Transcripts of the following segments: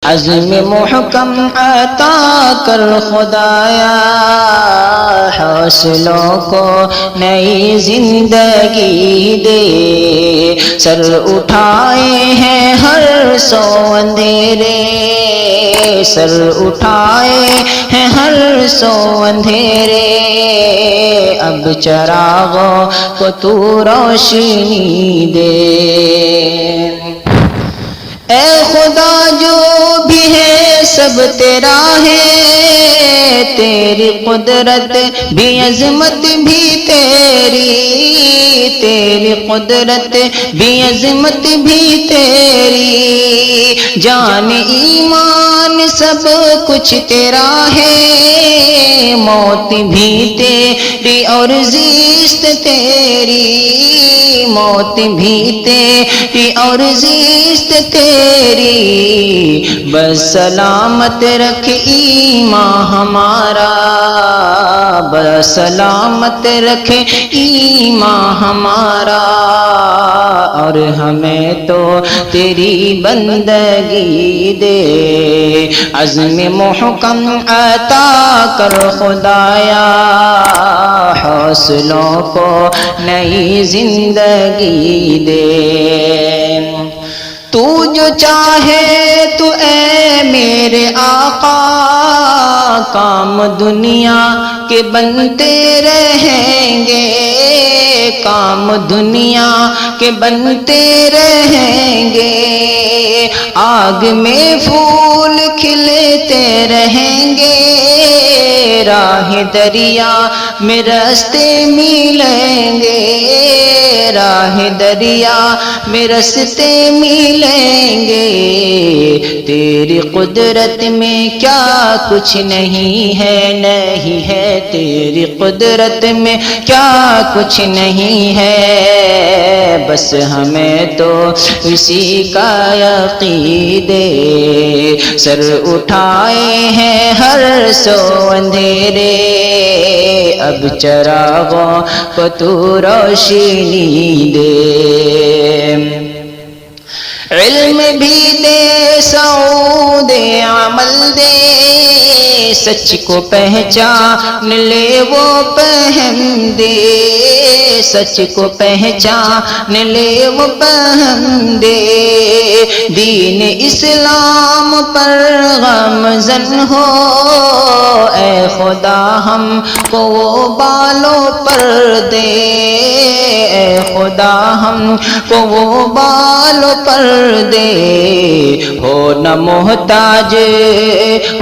عزم محکم عطا کر خدایا، حوصلوں کو نئی زندگی دے، سر اٹھائے ہیں ہر سو اندھیرے، سر اٹھائے ہیں ہر سو اندھیرے، اب چراغوں کو تو روشنی دے۔ اے خدا جو بھی ہے سب تیرا ہے، تیری قدرت بھی عظمت بھی تیری، تیری قدرت بھی عظمت بھی تیری، جان ایمان سب کچھ تیرا ہے، موت بھی تیری اور زیست تیری، موت بھی تیری اور زیست تیری، بس سلامت رکھ ایمان ہمارا، بس سلامت رکھ ایمان ہمارا، اور ہمیں تو تیری بندگی دے، عزم محکم عطا کر خدایا، حوصلوں کو نئی زندگی دے۔ تو جو چاہے تو اے میرے آقا، کام دنیا کے بنتے رہیں گے، کام دنیا کے بنتے رہیں گے، آگ میں پھول کھلتے رہیں گے، راہ دریا میں راستے ملیں گے، راہ دریا میں راستے ملیں گے، تیری قدرت میں کیا کچھ نہیں ہے، نہیں ہے تیری قدرت میں کیا کچھ نہیں ہے، بس ہمیں تو اسی کا یقین دے، سر اٹھائے ہیں ہر سو اندھیرے، اب چراغوں کو تو روشنی دے، علم بھی دے سعود عمل دے، سچ کو پہچان لے وہ پہم دے، سچ کو پہچان لے وہ پہم دے، دین اسلام پر غمزن ہو، اے خدا ہم کو وہ بالوں پر دے، اے خدا ہم کو وہ بالوں پر دے، ہو نہ محتاج،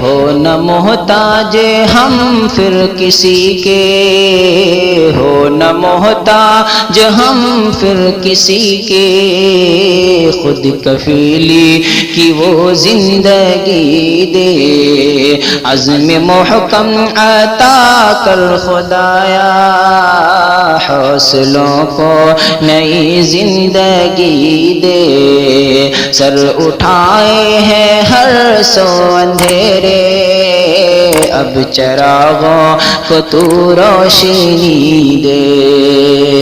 ہو نہ محتاج ہم پھر کسی کے، ہو نہ محتاج ہم پھر کسی کے، خود کفیلی کی وہ زندگی دے، عزم محکم عطا کر خدایا، حوصلوں کو نئی زندگی دے، سر اٹھائے ہیں ہر سو اندھیرے، اب چراغوں کو تو روشنی دے۔